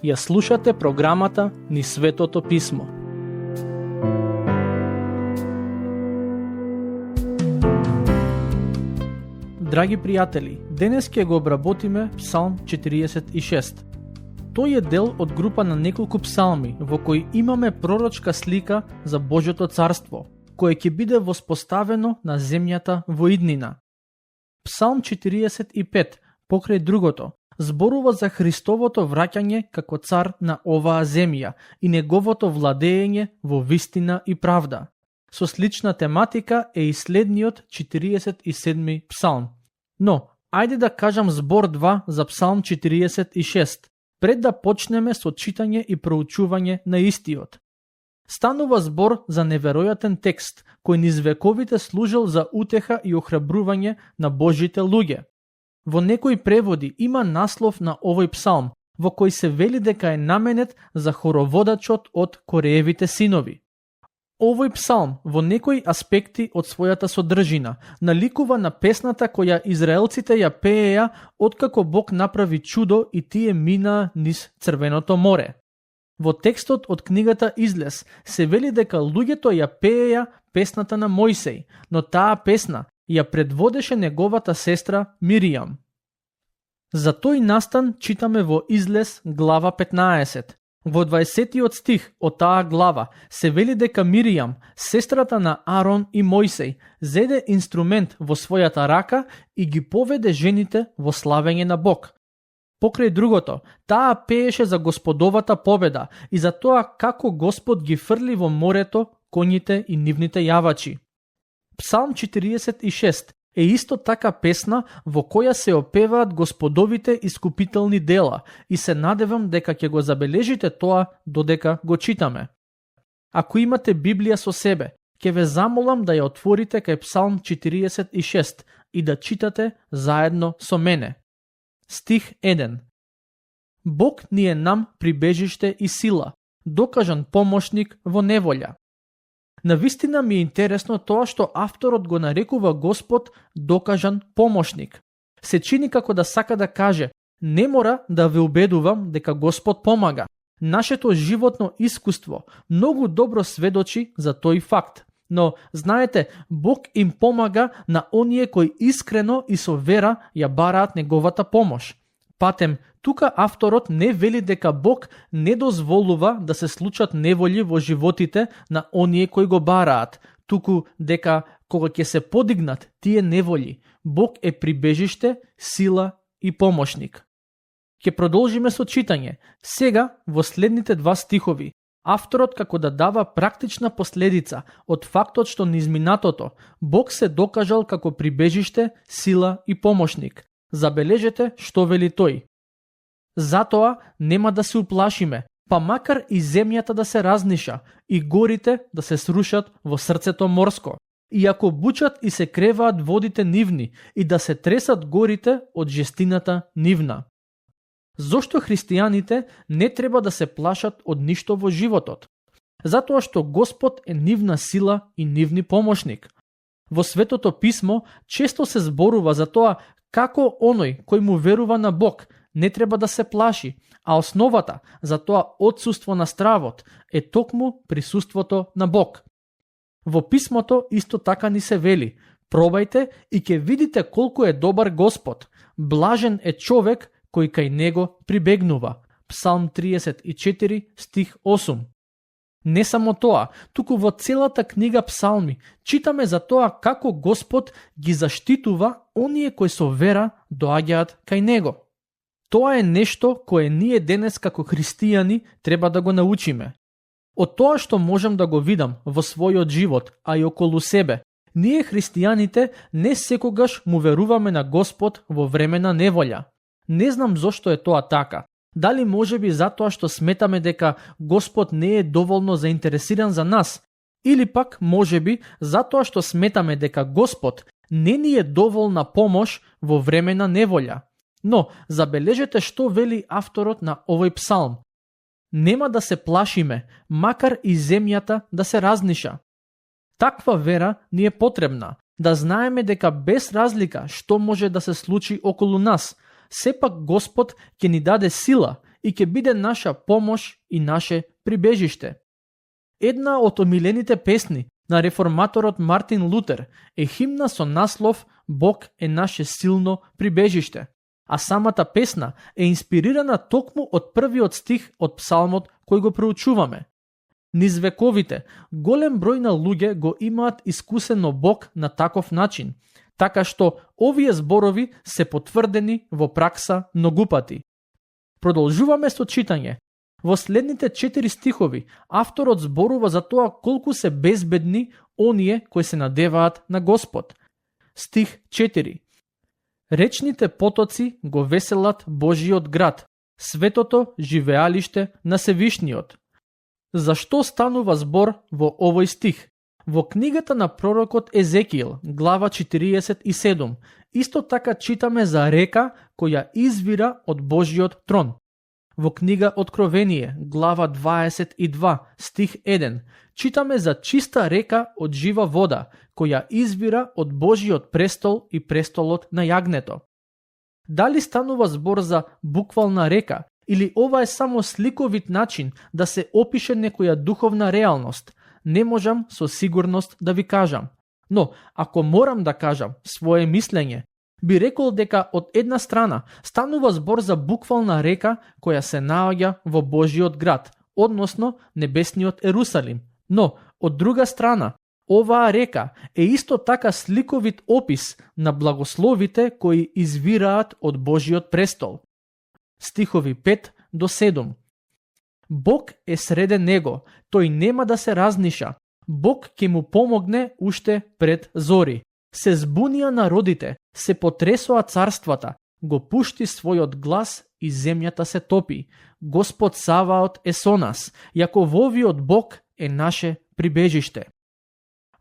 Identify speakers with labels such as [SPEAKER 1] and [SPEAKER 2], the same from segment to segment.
[SPEAKER 1] Ја слушате програмата Низ Светото Писмо. Драги пријатели, денес ќе го обработиме Псалм 46. Тој е дел од група на неколку псалми во кои имаме пророчка слика за Божјото царство, кое ќе биде воспоставено на земјата во иднина. Псалм 45, покрај другото, зборува за Христовото враќање како цар на оваа земја и неговото владење во вистина и правда. Со слична тематика е и следниот 47 псалм. Но, ајде да кажам збор 2 за Псалм 46, пред да почнеме со читање и проучување на истиот. Станува збор за неверојатен текст, кој низ вековите служил за утеха и охрабрување на Божите луѓе. Во некои преводи има наслов на овој псалм, во кој се вели дека е наменет за хороводачот од Кореевите синови. Овој псалм во некои аспекти од својата содржина наликува на песната која израелците ја пееја откако Бог направи чудо и тие мина низ Црвеното море. Во текстот од книгата Излез се вели дека луѓето ја пееја песната на Мојсей, но таа песна ја предводеше неговата сестра Миријам. За тој настан читаме во Излез глава 15. Во 20 стих од таа глава се вели дека Миријам, сестрата на Арон и Мојсей, зеде инструмент во својата рака и ги поведе жените во славење на Бог. Покрај другото, таа пееше за Господовата победа и за тоа како Господ ги фрли во морето коњите и нивните јавачи. Псалм 46 е исто така песна во која се опеваат Господовите искупителни дела и се надевам дека ќе го забележите тоа додека го читаме. Ако имате Библија со себе, ќе ве замолам да ја отворите кај Псалм 46 и да читате заедно со мене. Стих 1. Бог ни е нам прибежиште и сила, докажан помошник во неволја. Навистина ми е интересно тоа што авторот го нарекува Господ докажан помошник. Се чини како да сака да каже, не мора да ве убедувам дека Господ помага. Нашето животно искуство многу добро сведочи за тој факт. Но, знаете, Бог им помага на оние кои искрено и со вера ја бараат неговата помош. Патем, тука авторот не вели дека Бог не дозволува да се случат неволји во животите на оние кои го бараат, туку дека кога ќе се подигнат тие неволји, Бог е прибежиште, сила и помошник. Ќе продолжиме со читање. Сега, во следните два стихови, авторот како да дава практична последица од фактот што низ минатото Бог се докажал како прибежиште, сила и помошник. Забележете што вели тој. Затоа нема да се уплашиме, па макар и земјата да се разниша и горите да се срушат во срцето морско, и ако бучат и се креваат водите нивни и да се тресат горите од жестината нивна. Зошто христијаните не треба да се плашат од ништо во животот? Затоа што Господ е нивна сила и нивни помошник. Во Светото Писмо често се зборува за тоа како оној кој му верува на Бог не треба да се плаши, а основата за тоа отсуство на стравот е токму присуството на Бог. Во Писмото исто така ни се вели, пробајте и ќе видите колку е добар Господ, блажен е човек кој кај него прибегнува. Псалм 34, стих 8. Не само тоа, туку во целата книга Псалми читаме за тоа како Господ ги заштитува оние кои со вера доаѓаат кај него. Тоа е нешто кое ние денес како христијани треба да го научиме. Од тоа што можам да го видам во својот живот, а и околу себе, ние христијаните не секогаш му веруваме на Господ во време на неволја. Не знам зошто е тоа така. Дали можеби затоа што сметаме дека Господ не е доволно заинтересиран за нас, или пак можеби затоа што сметаме дека Господ не ни е доволна помош во време на неволја. Но забележете што вели авторот на овој псалм. Нема да се плашиме, макар и земјата да се разниша. Таква вера ни е потребна, Да знаеме дека без разлика што може да се случи околу нас, сепак Господ ќе ни даде сила и ќе биде наша помош и наше прибежиште. Една од омилените песни на реформаторот Мартин Лутер е химна со наслов Бог е наше силно прибежиште, а самата песна е инспирирана токму од првиот стих од псалмот кој го проучуваме. Низ вековите, голем број на луѓе го имаат искусено Бог на таков начин, така што овие зборови се потврдени во пракса многу пати. Продолжуваме со читање. Во следните 4 стихови, авторот зборува за тоа колку се безбедни оние кои се надеваат на Господ. Стих 4. Речните потоци го веселат Божиот град, светото живеалиште на Севишниот. Зашто станува збор во овој стих? Во книгата на пророкот Езекиил, глава 47, исто така читаме за река која извира од Божиот трон. Во книга Откровение, глава 22, стих 1, читаме за чиста река од жива вода, која извира од Божиот престол и престолот на јагнето. Дали станува збор за буквална река, или ова е само сликовит начин да се опише некоја духовна реалност, не можам со сигурност да ви кажам. Но, ако морам да кажам свое мислење, би рекол дека од една страна станува збор за буквална река која се наоѓа во Божиот град, односно небесниот Ерусалим. Но, од друга страна, оваа река е исто така сликовит опис на благословите кои извираат од Божиот престол. Стихови 5 до 7. Бог е среде него, тој нема да се разниша. Бог ќе му помогне уште пред зори. Се збунија народите, се потресоа царствата, го пушти својот глас и земјата се топи. Господ Саваот е со нас, Јакововиот Бог е наше прибежиште.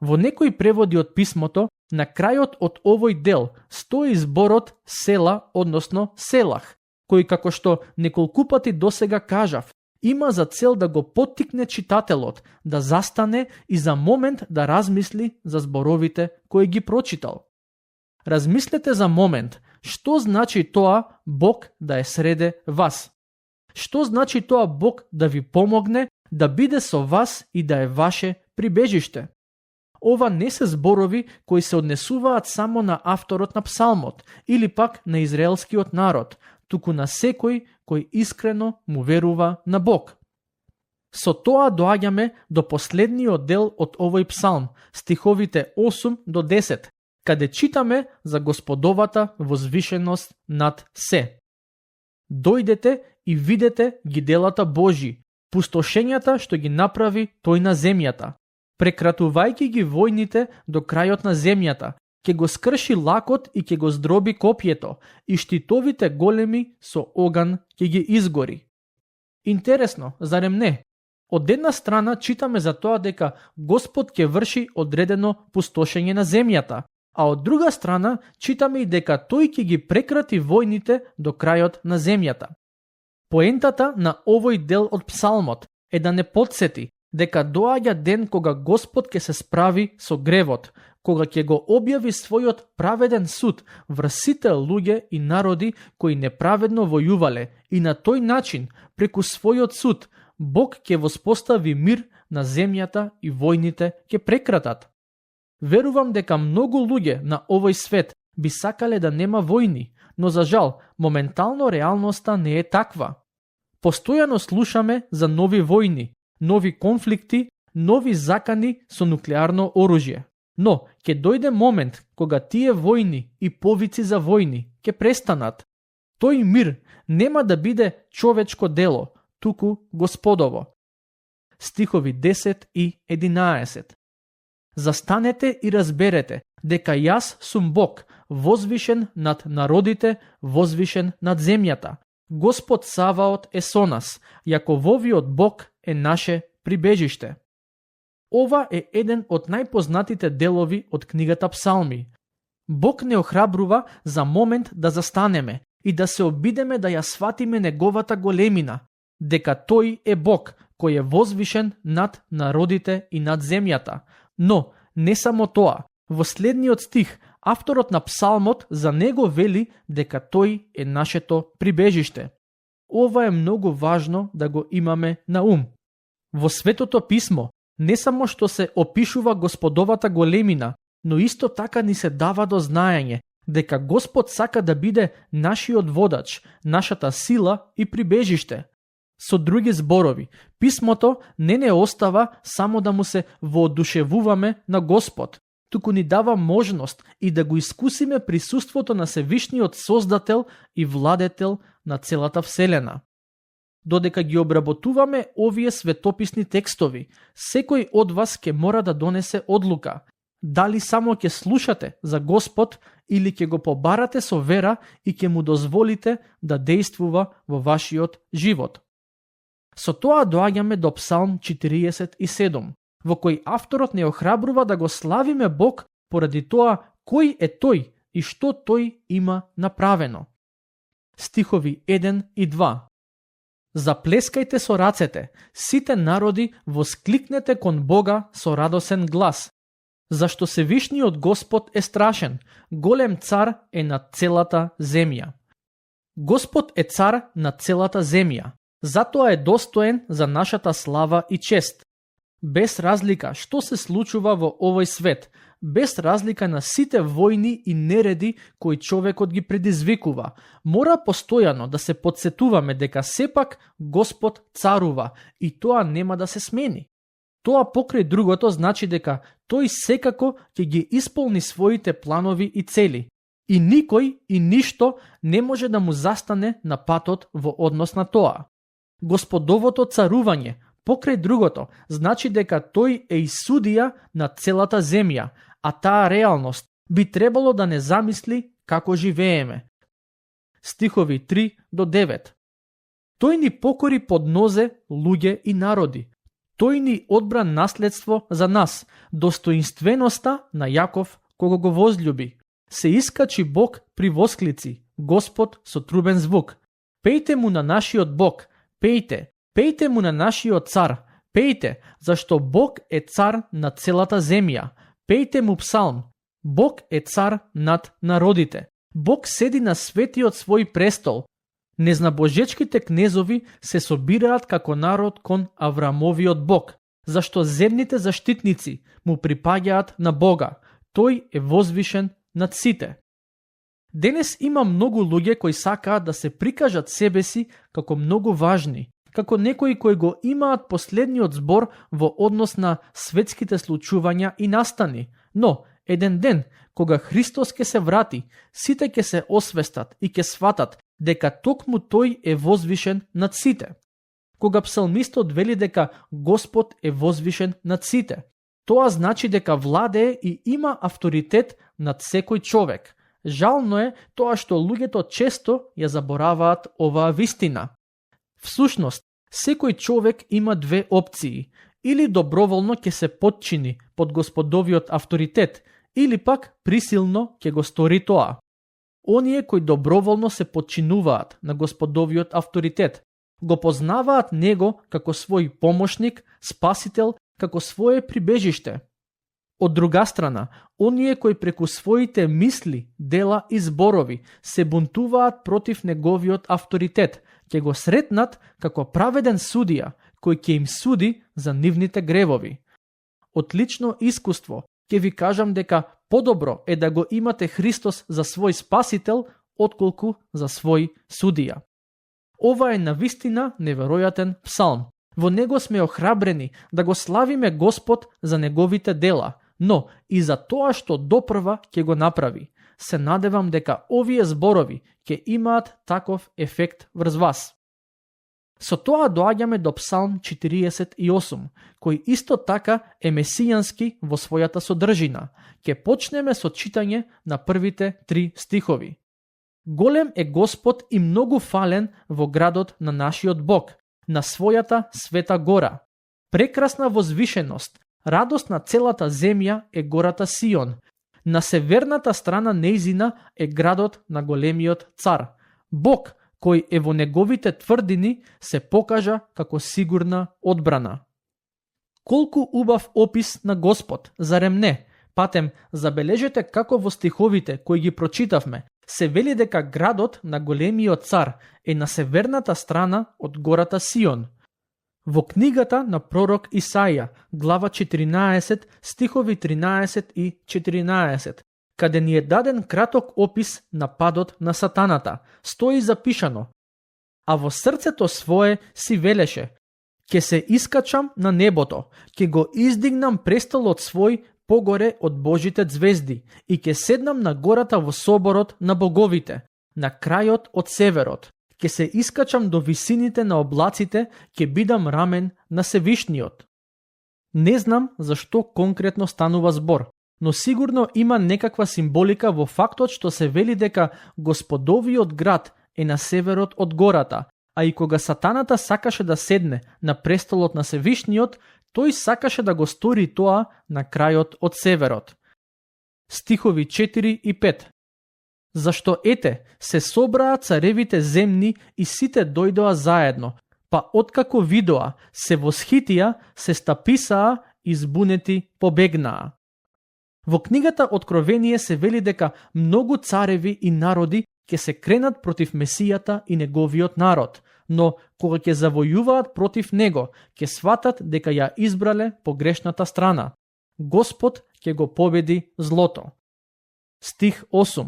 [SPEAKER 1] Во некои преводи од писмото, на крајот од овој дел стои зборот села, односно селах, кој, како што неколку пати досега кажав, има за цел да го поттикне читателот да застане и за момент да размисли за зборовите кои ги прочитал. Размислете за момент, што значи тоа Бог да е среде вас? Што значи тоа Бог да ви помогне да биде со вас и да е ваше прибежиште? Ова не се зборови кои се однесуваат само на авторот на псалмот или пак на израелскиот народ, туку на секој кој искрено му верува на Бог. Со тоа доаѓаме до последниот дел од овој псалм, стиховите 8 до 10, каде читаме за Господовата возвишеност над се. Дојдете и видете ги делата Божи, пустошењата што ги направи тој на земјата, прекратувајќи ги војните до крајот на земјата, ќе го скрши лакот и ќе го здроби копјето, и штитовите големи со оган ќе ги изгори. Интересно, зарем не? Од една страна читаме за тоа дека Господ ќе врши одредено пустошење на земјата, а од друга страна читаме и дека тој ќе ги прекрати војните до крајот на земјата. Поентата на овој дел од псалмот е да не подсети дека доаѓа ден кога Господ ќе се справи со гревот, кога ќе го објави својот праведен суд врз сите луѓе и народи кои неправедно војувале, и на тој начин, преку својот суд, Бог ќе воспостави мир на земјата и војните ќе прекратат. Верувам дека многу луѓе на овој свет би сакале да нема војни, но за жал, моментално реалноста не е таква. Постојано слушаме за нови војни, нови конфликти, нови закани со нуклеарно оружје. Но, ќе дојде момент кога тие војни и повици за војни ќе престанат. Тој мир нема да биде човечко дело, туку Господово. Стихови 10 и 11. Застанете и разберете дека јас сум Бог, возвишен над народите, возвишен над земјата. Господ Саваот е со нас, Јакововиот Бог е наше прибежиште. Ова е еден од најпознатите делови од книгата Псалми. Бог не охрабрува за момент да застанеме и да се обидеме да ја сватиме неговата големина, дека тој е Бог кој е возвишен над народите и над земјата. Но, не само тоа, Во следниот стих, авторот на псалмот за него вели дека тој е нашето прибежиште. Ова е многу важно да го имаме на ум. Во Светото писмо не само што се опишува Господовата големина, но исто така ни се дава до знаење дека Господ сака да биде нашиот водач, нашата сила и прибежиште. Со други зборови, писмото не остава само да му се воодушевуваме на Господ, туку ни дава можност и да го искусиме присуството на Севишниот Создател и Владетел на целата Вселена. Додека ги обработуваме овие светописни текстови, секој од вас ќе мора да донесе одлука. Дали само ќе слушате за Господ или ќе го побарате со вера и ќе му дозволите да действува во вашиот живот. Со тоа доаѓаме до Псалм 47, во кој авторот не охрабрува да го славиме Бог поради тоа кој е тој и што тој има направено. Стихови 1 и 2. Заплескајте со рацете, сите народи, воскликнете кон Бога со радосен глас. Зашто Севишниот Господ е страшен, голем цар е над целата земја. Господ е цар над целата земја, затоа е достоен за нашата слава и чест. Без разлика што се случува во овој свет, без разлика на сите војни и нереди кои човекот ги предизвикува, мора постојано да се подсетуваме дека сепак Господ царува и тоа нема да се смени. Тоа покрај другото значи дека тој секако ќе ги исполни своите планови и цели и никој и ништо не може да му застане на патот во однос на тоа. Господовото царување покрај другото значи дека тој е и судија на целата земја, а таа реалност би требало да не замисли како живееме. Стихови 3 до 9. Тој ни покори под нозе луѓе и народи. Тој ни одбра наследство за нас, достоинственоста на Јаков кого го возлюби. Се искачи Бог при восклици, Господ со трубен звук. Пејте му на нашиот Бог, пејте, пејте му на нашиот цар, пејте, зашто Бог е цар на целата земја. Пејте му псалм, Бог е цар над народите. Бог седи на светиот свој престол. Незнабожечките кнезови се собираат како народ кон Аврамовиот Бог, зашто земните заштитници му припаѓаат на Бога. Тој е возвишен над сите. Денес има многу луѓе кои сакаат да се прикажат себе си како многу важни, како некои кои го имаат последниот збор во однос на светските случувања и настани. Но, еден ден, кога Христос ќе се врати, сите ќе се освестат и ќе сватат дека токму тој е возвишен над сите. Кога псалмистот вели дека Господ е возвишен над сите, тоа значи дека владее и има авторитет над секој човек. Жално е тоа што луѓето често ја забораваат оваа вистина. Всушност, секој човек има две опции. Или доброволно ќе се потчини под Господовиот авторитет, или пак присилно ќе го стори тоа. Оние кои доброволно се потчинуваат на Господовиот авторитет, го познаваат него како свој помошник, спасител, како свое прибежиште. Од друга страна, оние кои преку своите мисли, дела и зборови се бунтуваат против неговиот авторитет, ќе го сретнат како праведен судија, кој ќе им суди за нивните гревови. Од лично искуство ќе ви кажам дека подобро е да го имате Христос за свој спасител, отколку за свој судија. Ова е навистина неверојатен псалм. Во него сме охрабрени да го славиме Господ за неговите дела, но и за тоа што допрва ќе го направи. Се надевам дека овие зборови ќе имаат таков ефект врз вас. Со тоа доаѓаме до Псалм 48, кој исто така е месијански во својата содржина. Ќе почнеме со читање на првите 3 стихови. Голем е Господ и многу фален во градот на нашиот Бог, на својата света гора. Прекрасна возвишеност, радост на целата земја е гората Сион. На северната страна нејзина е градот на големиот цар. Бог, кој е во неговите тврдини, се покажа како сигурна одбрана. Колку убав опис на Господ, зарем не? Патем, забележете како во стиховите кои ги прочитавме, се вели дека градот на големиот цар е на северната страна од гората Сион. Во книгата на пророк Исаија, глава 14, стихови 13 и 14, каде ни е даден краток опис на падот на сатаната, стои запишано: а во срцето свое си велеше: ке се искачам на небото, ке го издигнам престолот свој погоре од Божите звезди и ке седнам на гората во соборот на боговите, на крајот од северот. Ке се искачам до висините на облаците, ке бидам рамен на Севишниот. Не знам зашто конкретно станува збор, но сигурно има некаква символика во фактот што се вели дека Господовиот град е на северот од гората, а и кога сатаната сакаше да седне на престолот на Севишниот, тој сакаше да го стори тоа на крајот од северот. Стихови 4 и 5. Зашто ете, се собраа царевите земни и сите дојдоа заедно, па откако видоа, се восхитија, се стаписаа и збунети побегнаа. Во книгата Откровение се вели дека многу цареви и народи ќе се кренат против Месијата и неговиот народ, но кога ќе завојуваат против него, ќе сватат дека ја избрале погрешната страна. Господ ќе го победи злото. Стих 8.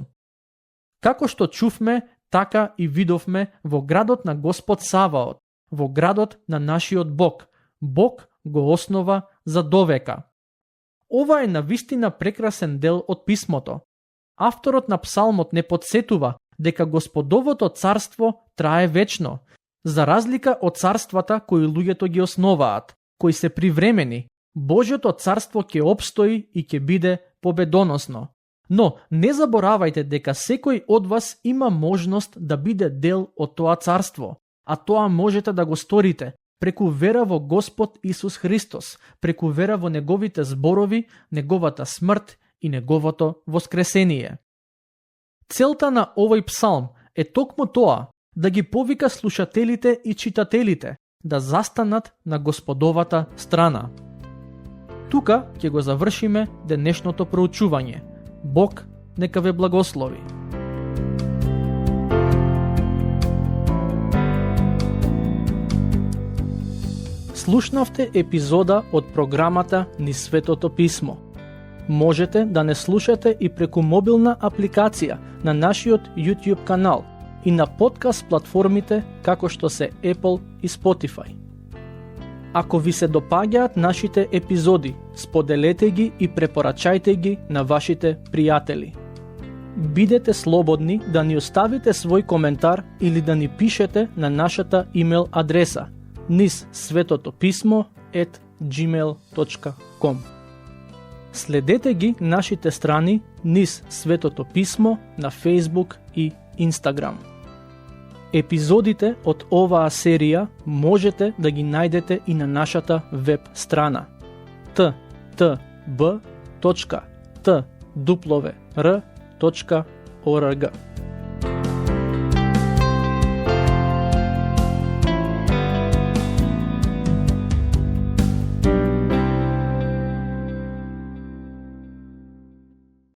[SPEAKER 1] Како што чувме, така и видовме во градот на Господ Саваот, во градот на нашиот Бог. Бог го основа за довека. Ова е навистина прекрасен дел од писмото. Авторот на псалмот не подсетува дека Господовото царство трае вечно, за разлика од царствата кои луѓето ги основаат, кои се привремени. Божјото царство ќе опстои и ќе биде победоносно. Но не заборавајте дека секој од вас има можност да биде дел од тоа царство, а тоа можете да го сторите преку вера во Господ Исус Христос, преку вера во неговите зборови, неговата смрт и неговото воскресение. Целта на овој псалм е токму тоа, да ги повика слушателите и читателите да застанат на Господовата страна. Тука ќе го завршиме денешното проучување. Бог нека ве благослови. Слушнавте епизода од програмата Низ Светото Писмо. Можете да не слушате и преку мобилна апликација на нашиот YouTube канал и на подкаст платформите како што се Apple и Spotify. Ако ви се допаѓаат нашите епизоди, споделете ги и препорачајте ги на вашите пријатели. Бидете слободни да ни оставите свој коментар или да ни пишете на нашата имейл адреса nizsvetotopисmo@gmail.com. Следете ги нашите страни Низ Светото Писмо на Facebook и Instagram. Епизодите од оваа серија можете да ги најдете и на нашата веб страна ttb.twr.org.